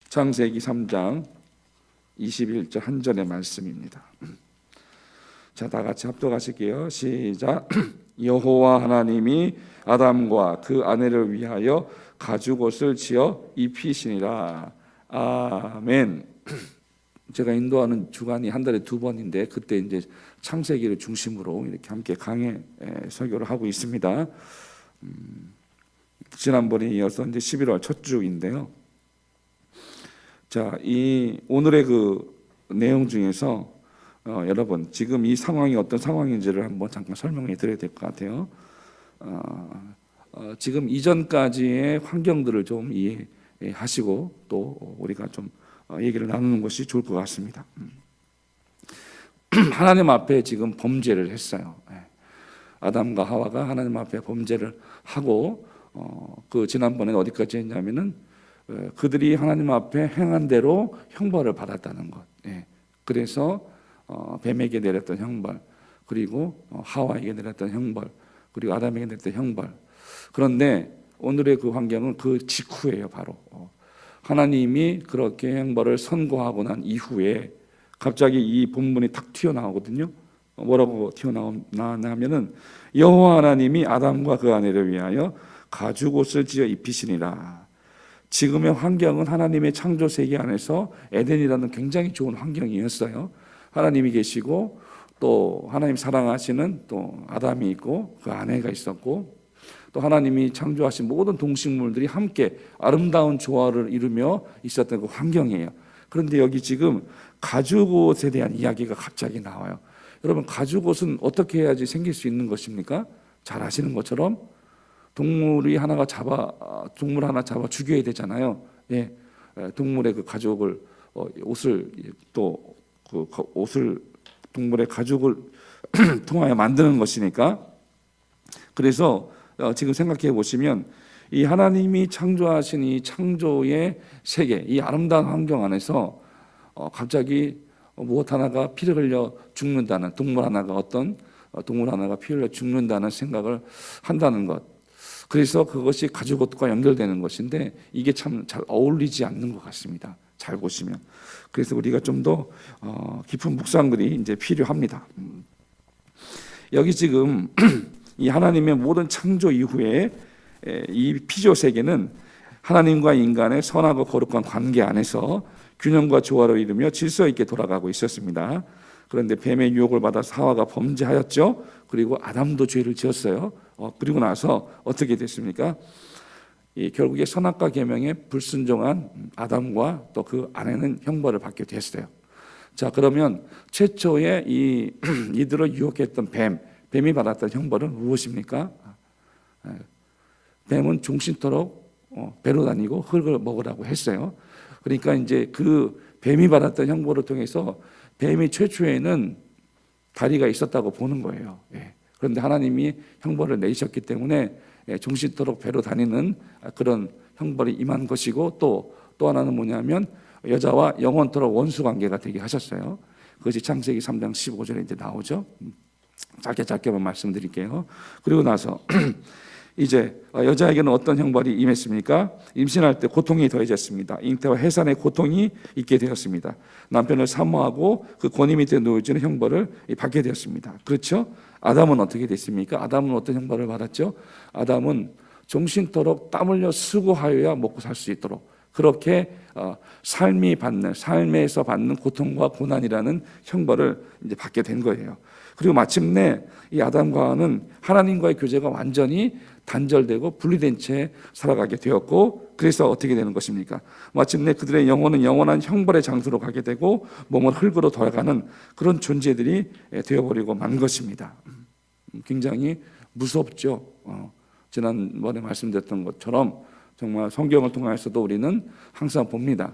창세기 3장 21절 한 절의 말씀입니다. 자, 다 같이 합독하실게요. 시작. 여호와 하나님이 아담과 그 아내를 위하여 가죽옷을 지어 입히시니라. 아멘. 제가 인도하는 주간이 한 달에 2번인데 그때 이제 창세기를 중심으로 이렇게 함께 강해 설교를 하고 있습니다. 지난번에 이어서 이제 11월 첫 주인데요. 자, 이 오늘의 그 내용 중에서 여러분 지금 이 상황이 어떤 상황인지를 한번 잠깐 설명해 드려야 될 것 같아요. 지금 이전까지의 환경들을 좀 이해하시고 또 우리가 좀 얘기를 나누는 것이 좋을 것 같습니다. 하나님 앞에 지금 범죄를 했어요. 아담과 하와가 하나님 앞에 범죄를 하고 그 지난번에 어디까지 했냐면은 그들이 하나님 앞에 행한 대로 형벌을 받았다는 것. 그래서 뱀에게 내렸던 형벌, 그리고 하와에게 내렸던 형벌, 그리고 아담에게 내렸던 형벌. 그런데 오늘의 그 환경은 그 직후예요. 바로 하나님이 그렇게 형벌을 선고하고 난 이후에 갑자기 이 본문이 탁 튀어나오거든요. 뭐라고 튀어나오냐면은 여호와 하나님이 아담과 그 아내를 위하여 가죽옷을 지어 입히시니라. 지금의 환경은 하나님의 창조 세계 안에서 에덴이라는 굉장히 좋은 환경이었어요. 하나님이 계시고 또 하나님 사랑하시는 또 아담이 있고 그 아내가 있었고 또 하나님이 창조하신 모든 동식물들이 함께 아름다운 조화를 이루며 있었던 그 환경이에요. 그런데 여기 지금 가죽옷에 대한 이야기가 갑자기 나와요. 여러분, 가죽옷은 어떻게 해야지 생길 수 있는 것입니까? 잘 아시는 것처럼 동물 하나 잡아 죽여야 되잖아요. 예, 동물의 그 가죽을 옷을 또 그 옷을 동물의 가죽을 통하여 만드는 것이니까. 그래서 지금 생각해 보시면 이 하나님이 창조하신 이 창조의 세계, 이 아름다운 환경 안에서 갑자기 무엇 하나가 피를 흘려 죽는다는 동물 하나가 피 흘려 죽는다는 생각을 한다는 것. 그래서 그것이 가죽옷과 연결되는 것인데 이게 참 잘 어울리지 않는 것 같습니다. 잘 보시면. 그래서 우리가 좀 더 깊은 묵상들이 이제 필요합니다. 여기 지금 이 하나님의 모든 창조 이후에 이 피조 세계는 하나님과 인간의 선하고 거룩한 관계 안에서 균형과 조화를 이루며 질서 있게 돌아가고 있었습니다. 그런데 뱀의 유혹을 받아서 하와가 범죄하였죠. 그리고 아담도 죄를 지었어요. 그리고 나서 어떻게 됐습니까? 결국에 선악과 계명에 불순종한 아담과 또 그 아내는 형벌을 받게 됐어요. 자, 그러면 최초의 이들을 유혹했던 뱀이 받았던 형벌은 무엇입니까? 뱀은 종신토록 배로 다니고 흙을 먹으라고 했어요. 그러니까 이제 그 뱀이 받았던 형벌을 통해서 뱀이 최초에는 다리가 있었다고 보는 거예요. 그런데 하나님이 형벌을 내리셨기 때문에 종신토록 배로 다니는 그런 형벌이 임한 것이고 또 하나는 뭐냐면 여자와 영원토록 원수 관계가 되게 하셨어요. 그것이 창세기 3장 15절에 이제 나오죠. 짧게만 말씀드릴게요. 그리고 나서 이제 여자에게는 어떤 형벌이 임했습니까? 임신할 때 고통이 더해졌습니다. 잉태와 해산의 고통이 있게 되었습니다. 남편을 사모하고 그 권위 밑에 놓여지는 형벌을 받게 되었습니다. 그렇죠? 아담은 어떻게 됐습니까? 아담은 어떤 형벌을 받았죠? 아담은 종신토록 땀 흘려 수고하여야 먹고 살 수 있도록 그렇게 삶에서 받는 고통과 고난이라는 형벌을 이제 받게 된 거예요. 그리고 마침내 이 아담과 하와는 하나님과의 교제가 완전히 단절되고 분리된 채 살아가게 되었고, 그래서 어떻게 되는 것입니까? 마침내 그들의 영혼은 영원한 형벌의 장소로 가게 되고 몸은 흙으로 돌아가는 그런 존재들이 되어버리고 만 것입니다. 굉장히 무섭죠. 지난번에 말씀드렸던 것처럼 정말 성경을 통해서도 우리는 항상 봅니다.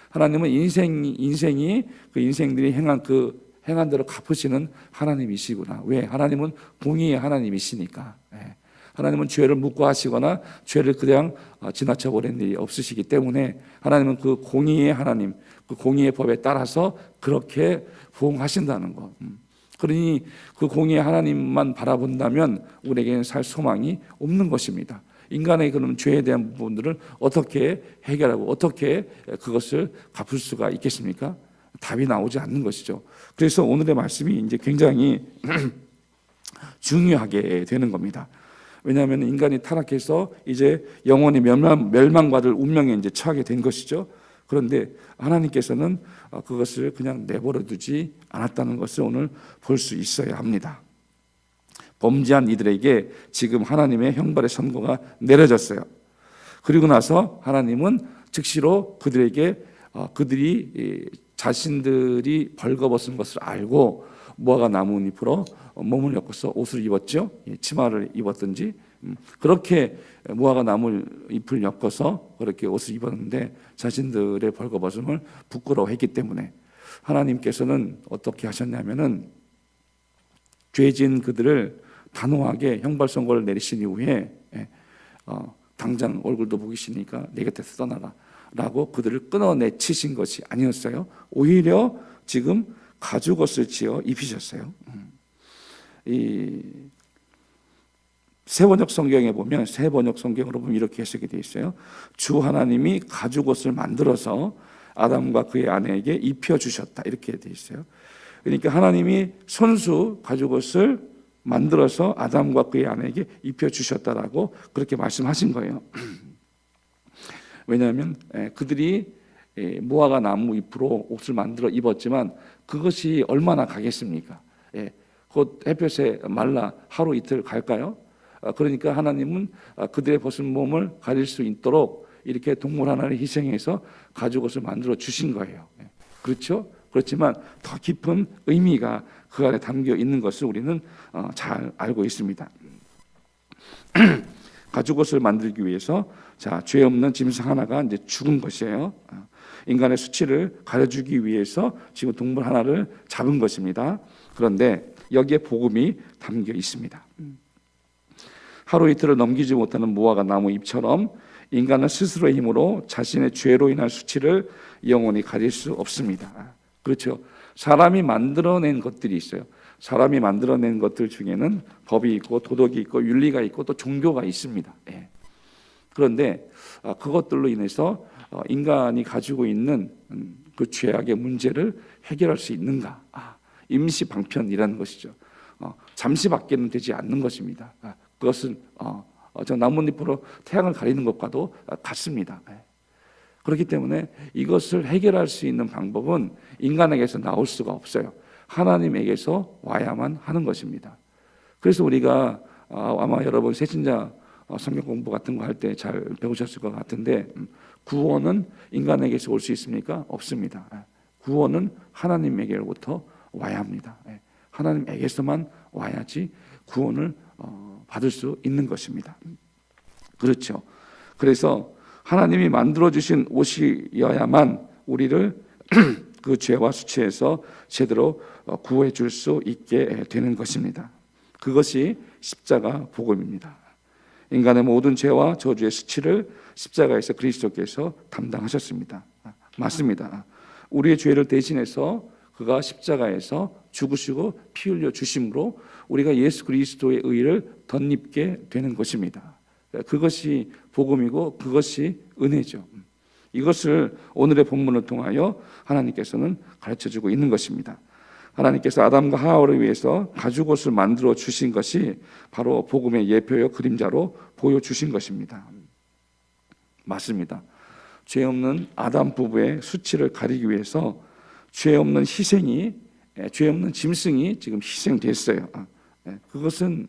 하나님은 인생이 그 인생들이 행한 대로 갚으시는 하나님이시구나. 왜? 하나님은 공의의 하나님이시니까. 하나님은 죄를 묵고 하시거나 죄를 그냥 지나쳐 버리는 일이 없으시기 때문에 하나님은 그 공의의 하나님, 그 공의의 법에 따라서 그렇게 부응하신다는 것. 그러니 그 공의의 하나님만 바라본다면 우리에게는 살 소망이 없는 것입니다. 인간의 그런 죄에 대한 부분들을 어떻게 해결하고 어떻게 그것을 갚을 수가 있겠습니까? 답이 나오지 않는 것이죠. 그래서 오늘의 말씀이 이제 굉장히 중요하게 되는 겁니다. 왜냐하면 인간이 타락해서 이제 영원히 멸망받을 운명에 이제 처하게 된 것이죠. 그런데 하나님께서는 그것을 그냥 내버려 두지 않았다는 것을 오늘 볼 수 있어야 합니다. 범죄한 이들에게 지금 하나님의 형벌의 선고가 내려졌어요. 그리고 나서 하나님은 즉시로 그들에게 그들이 자신들이 벌거벗은 것을 알고 무화과 나뭇잎으로 몸을 엮어서 옷을 입었죠. 치마를 입었든지 그렇게 무화과 나뭇잎을 엮어서 그렇게 옷을 입었는데 자신들의 벌거벗음을 부끄러워했기 때문에 하나님께서는 어떻게 하셨냐면은 죄진 그들을 단호하게 형벌 선고를 내리신 이후에 당장 얼굴도 보기 싫으니까 내 곁에서 떠나라 라고 그들을 끊어내치신 것이 아니었어요. 오히려 지금 가죽옷을 지어 입히셨어요. 이 새번역 성경에 보면 새번역 성경으로 보면 이렇게 해석이 되어 있어요. 주 하나님이 가죽옷을 만들어서 아담과 그의 아내에게 입혀주셨다 이렇게 되어 있어요. 그러니까 하나님이 손수 가죽옷을 만들어서 아담과 그의 아내에게 입혀주셨다라고 그렇게 말씀하신 거예요. 왜냐하면 그들이 무화과 나무 잎으로 옷을 만들어 입었지만 그것이 얼마나 가겠습니까? 곧 햇볕에 말라 하루 이틀 갈까요? 그러니까 하나님은 그들의 벗은 몸을 가릴 수 있도록 이렇게 동물 하나를 희생해서 가죽옷을 만들어 주신 거예요. 그렇죠? 그렇지만 더 깊은 의미가 그 안에 담겨 있는 것을 우리는 잘 알고 있습니다. 가죽옷을 만들기 위해서 죄 없는 짐승 하나가 이제 죽은 것이에요. 인간의 수치를 가려주기 위해서 지금 동물 하나를 잡은 것입니다. 그런데 여기에 복음이 담겨 있습니다. 하루 이틀을 넘기지 못하는 무화과 나무 잎처럼 인간은 스스로의 힘으로 자신의 죄로 인한 수치를 영원히 가릴 수 없습니다. 그렇죠. 사람이 만들어낸 것들이 있어요. 사람이 만들어낸 것들 중에는 법이 있고 도덕이 있고 윤리가 있고 또 종교가 있습니다. 그런데 그것들로 인해서 인간이 가지고 있는 그 죄악의 문제를 해결할 수 있는가? 임시 방편이라는 것이죠. 잠시밖에는 되지 않는 것입니다. 그것은 저 나뭇잎으로 태양을 가리는 것과도 같습니다. 그렇기 때문에 이것을 해결할 수 있는 방법은 인간에게서 나올 수가 없어요. 하나님에게서 와야만 하는 것입니다. 그래서 우리가 아마 여러분 새신자 성경 공부 같은 거 할 때 잘 배우셨을 것 같은데 구원은 인간에게서 올 수 있습니까? 없습니다. 구원은 하나님에게로부터 와야 합니다. 하나님에게서만 와야지 구원을 받을 수 있는 것입니다. 그렇죠. 그래서 하나님이 만들어주신 옷이어야만 우리를 그 죄와 수치에서 제대로 구해 줄 수 있게 되는 것입니다. 그것이 십자가 복음입니다. 인간의 모든 죄와 저주의 수치를 십자가에서 그리스도께서 담당하셨습니다. 맞습니다. 우리의 죄를 대신해서 그가 십자가에서 죽으시고 피 흘려 주심으로 우리가 예수 그리스도의 의를 덧입게 되는 것입니다. 그것이 복음이고 그것이 은혜죠. 이것을 오늘의 본문을 통하여 하나님께서는 가르쳐주고 있는 것입니다. 하나님께서 아담과 하와를 위해서 가죽옷을 만들어 주신 것이 바로 복음의 예표요 그림자로 보여주신 것입니다. 맞습니다. 죄 없는 아담 부부의 수치를 가리기 위해서 죄 없는 희생이, 죄 없는 짐승이 지금 희생됐어요. 그것은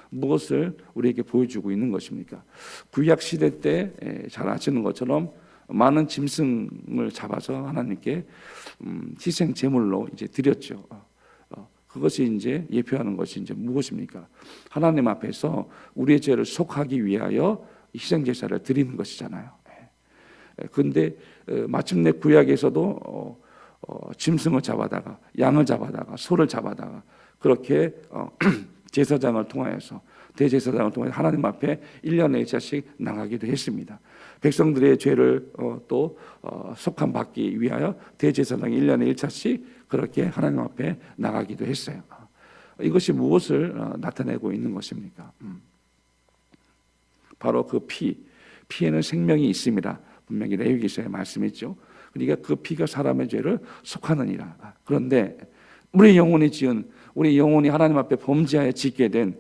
무엇을 우리에게 보여주고 있는 것입니까? 구약 시대 때 잘 아시는 것처럼 많은 짐승을 잡아서 하나님께 희생 제물로 이제 드렸죠. 그것이 이제 예표하는 것이 이제 무엇입니까? 하나님 앞에서 우리의 죄를 속하기 위하여 희생 제사를 드리는 것이잖아요. 그런데 마침내 구약에서도 짐승을 잡아다가 양을 잡아다가 소를 잡아다가 그렇게 제사장을 통하여서 대제사장을 통해 하나님 앞에 1년에 1차씩 나가기도 했습니다. 백성들의 죄를 또 속함 받기 위하여 대제사장이 1년에 1차씩 그렇게 하나님 앞에 나가기도 했어요. 이것이 무엇을 나타내고 있는 것입니까? 바로 그 피에는 생명이 있습니다. 분명히 레위기서에 말씀했죠. 그러니까 그 피가 사람의 죄를 속하느니라. 그런데 우리 영혼이 하나님 앞에 범죄하여 짓게 된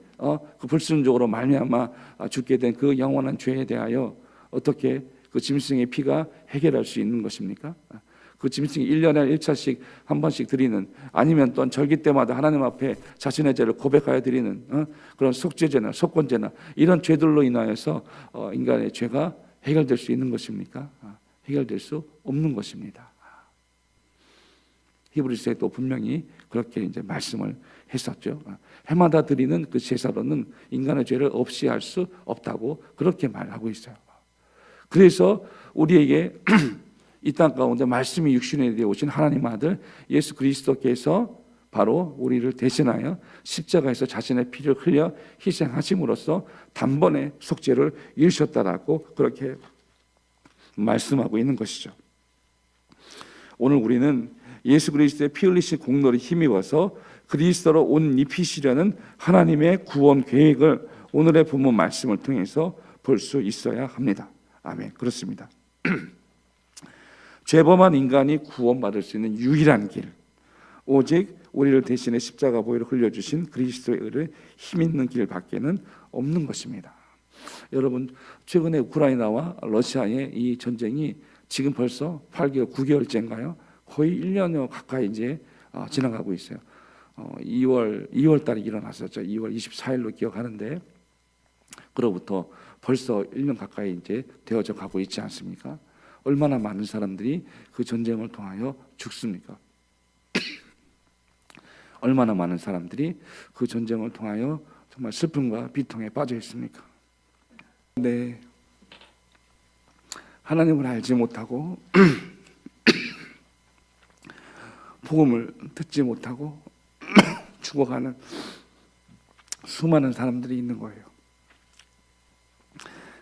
그 불순종으로 말미암아 죽게 된 그 영원한 죄에 대하여 어떻게 그 짐승의 피가 해결할 수 있는 것입니까? 그 짐승이 1년에 1차씩 한 번씩 드리는, 아니면 또한 절기 때마다 하나님 앞에 자신의 죄를 고백하여 드리는 그런 속죄제나 속건제나 이런 죄들로 인하여서 인간의 죄가 해결될 수 있는 것입니까? 해결될 수 없는 것입니다. 히브리서에 또 분명히 그렇게 이제 말씀을 했었죠. 해마다 드리는 그 제사로는 인간의 죄를 없이 할 수 없다고 그렇게 말하고 있어요. 그래서 우리에게 이 땅 가운데 말씀이 육신에 되어 오신 하나님 아들 예수 그리스도께서 바로 우리를 대신하여 십자가에서 자신의 피를 흘려 희생하심으로써 단번에 속죄를 이루셨다라고 그렇게 말씀하고 있는 것이죠. 오늘 우리는 예수 그리스도의 피 흘리신 공로를 힘입어서 그리스도로 옷 입히시려는 하나님의 구원 계획을 오늘의 본문 말씀을 통해서 볼 수 있어야 합니다. 아멘. 그렇습니다. 죄범한 인간이 구원받을 수 있는 유일한 길, 오직 우리를 대신해 십자가 보혈을 흘려주신 그리스도의 의를 힘있는 길밖에는 없는 것입니다. 여러분, 최근에 우크라이나와 러시아의 이 전쟁이 지금 벌써 8개월, 9개월째인가요? 거의 1년여 가까이 이제 지나가고 있어요. 2월 달에 일어났었죠. 2월 24일로 기억하는데, 그로부터 벌써 1년 가까이 이제 되어져 가고 있지 않습니까? 얼마나 많은 사람들이 그 전쟁을 통하여 죽습니까? 얼마나 많은 사람들이 그 전쟁을 통하여 정말 슬픔과 비통에 빠져 있습니까? 네, 하나님을 알지 못하고 복음을 듣지 못하고 죽어가는 수많은 사람들이 있는 거예요.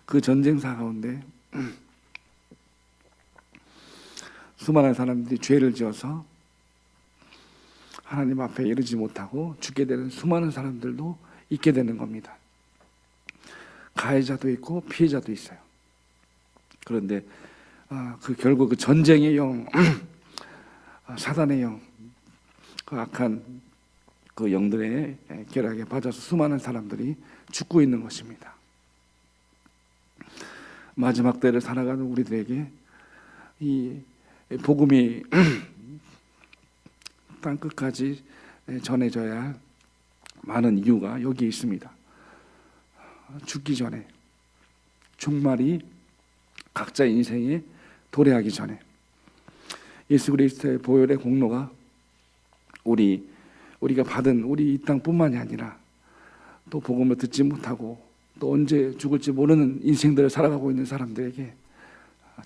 그 전쟁사 가운데 수많은 사람들이 죄를 지어서 하나님 앞에 이르지 못하고 죽게 되는 수많은 사람들도 있게 되는 겁니다. 가해자도 있고 피해자도 있어요. 그런데 결국 그 전쟁의 영, 사단의 영, 그 악한 그 영들의 계략에 빠져서 수많은 사람들이 죽고 있는 것입니다. 마지막 때를 살아가는 우리들에게 이 복음이 땅 끝까지 전해져야 할 많은 이유가 여기 있습니다. 죽기 전에, 종말이 각자 인생에 도래하기 전에 예수 그리스도의 보혈의 공로가 우리가 받은 우리 이 땅뿐만이 아니라 또 복음을 듣지 못하고 또 언제 죽을지 모르는 인생들을 살아가고 있는 사람들에게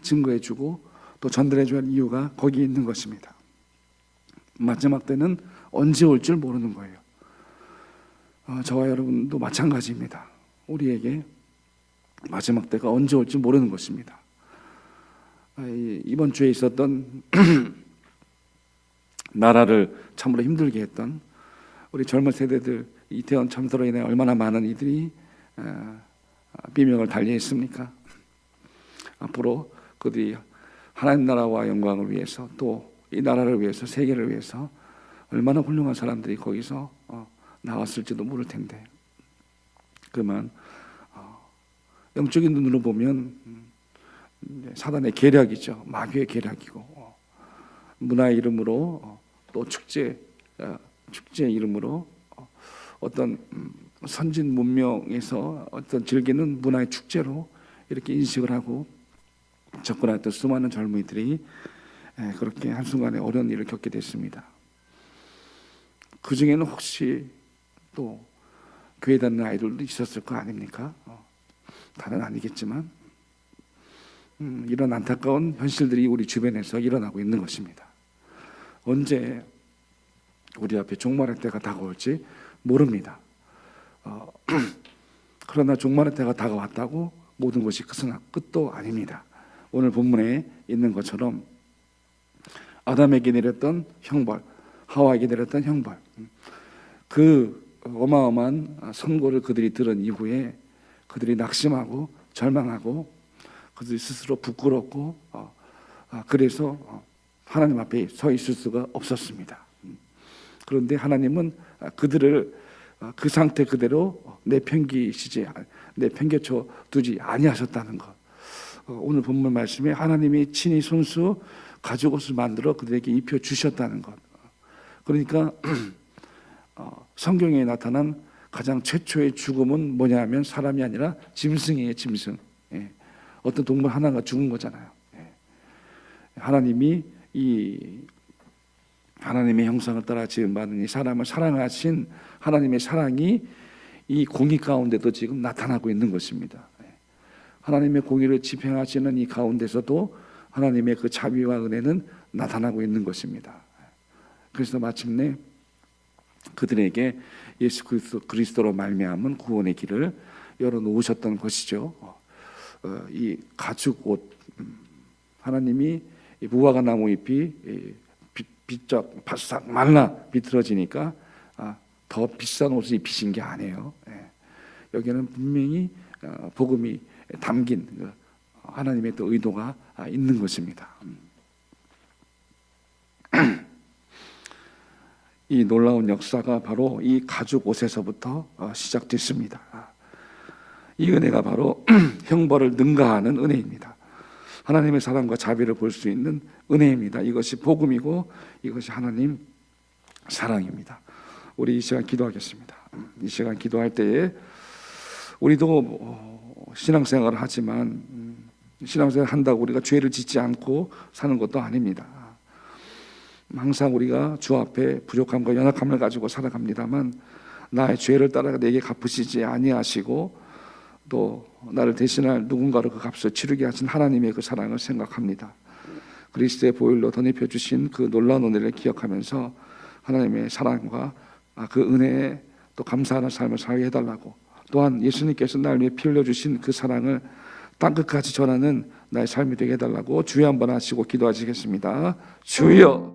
증거해주고 또 전달해줘야 할 이유가 거기에 있는 것입니다. 마지막 때는 언제 올 줄 모르는 거예요. 저와 여러분도 마찬가지입니다. 우리에게 마지막 때가 언제 올지 모르는 것입니다. 이번 주에 있었던 나라를 참으로 힘들게 했던 우리 젊은 세대들, 이태원 참사로 인해 얼마나 많은 이들이 비명을 달리했습니까? 앞으로 그들이 하나님 나라와 영광을 위해서 또 이 나라를 위해서, 세계를 위해서 얼마나 훌륭한 사람들이 거기서 나왔을지도 모를 텐데, 그러면 영적인 눈으로 보면 사단의 계략이죠. 마귀의 계략이고, 문화의 이름으로 또 축제 이름으로 어떤 선진 문명에서 어떤 즐기는 문화의 축제로 이렇게 인식을 하고 접근했던 수많은 젊은이들이 그렇게 한순간에 어려운 일을 겪게 됐습니다. 그 중에는 혹시 또 교회 다니는 아이들도 있었을 거 아닙니까? 다는 아니겠지만 이런 안타까운 현실들이 우리 주변에서 일어나고 있는 것입니다. 언제 우리 앞에 종말의 때가 다가올지 모릅니다. 그러나 종말의 때가 다가왔다고 모든 것이 끝도 아닙니다. 오늘 본문에 있는 것처럼 아담에게 내렸던 형벌, 하와에게 내렸던 형벌, 그 어마어마한 선고를 그들이 들은 이후에 그들이 낙심하고 절망하고 그들이 스스로 부끄럽고 그래서 하나님 앞에 서 있을 수가 없었습니다. 그런데 하나님은 그들을 그 상태 그대로 내팽개쳐 두지 아니하셨다는 것. 오늘 본문 말씀에 하나님이 친히 손수 가죽옷을 만들어 그들에게 입혀 주셨다는 것. 그러니까 성경에 나타난 가장 최초의 죽음은 뭐냐면 사람이 아니라 짐승이에요. 짐승. 어떤 동물 하나가 죽은 거잖아요. 하나님이 하나님의 형상을 따라 지음받은 이 사람을 사랑하신 하나님의 사랑이 이 공의 가운데도 지금 나타나고 있는 것입니다. 하나님의 공의를 집행하시는 이 가운데서도 하나님의 그 자비와 은혜는 나타나고 있는 것입니다. 그래서 마침내 그들에게 예수 그리스도로 말미암은 구원의 길을 열어놓으셨던 것이죠. 이 가죽 옷, 하나님이 무화과 나무 잎이 비쩍 바싹 말라 비틀어지니까 더 비싼 옷을 입히신 게 아니에요. 여기는 분명히 복음이 담긴 하나님의 또 의도가 있는 것입니다. 이 놀라운 역사가 바로 이 가죽 옷에서부터 시작됐습니다. 이 은혜가 바로 형벌을 능가하는 은혜입니다. 하나님의 사랑과 자비를 볼 수 있는 은혜입니다. 이것이 복음이고 이것이 하나님 사랑입니다. 우리 이 시간 기도하겠습니다. 이 시간 기도할 때에 우리도 신앙생활을 하지만 신앙생활 한다고 우리가 죄를 짓지 않고 사는 것도 아닙니다. 항상 우리가 주 앞에 부족함과 연약함을 가지고 살아갑니다만 나의 죄를 따라 내게 갚으시지 아니하시고 또 나를 대신할 누군가로 그 값을 치르게 하신 하나님의 그 사랑을 생각합니다. 그리스도의 보혈로 덧입혀 주신 그 놀라운 은혜를 기억하면서 하나님의 사랑과 그 은혜에 또 감사하는 삶을 살게 해달라고, 또한 예수님께서 날 위해 피 흘려주신 그 사랑을 땅끝까지 전하는 나의 삶이 되게 해달라고 주여 한번 하시고 기도하시겠습니다. 주여.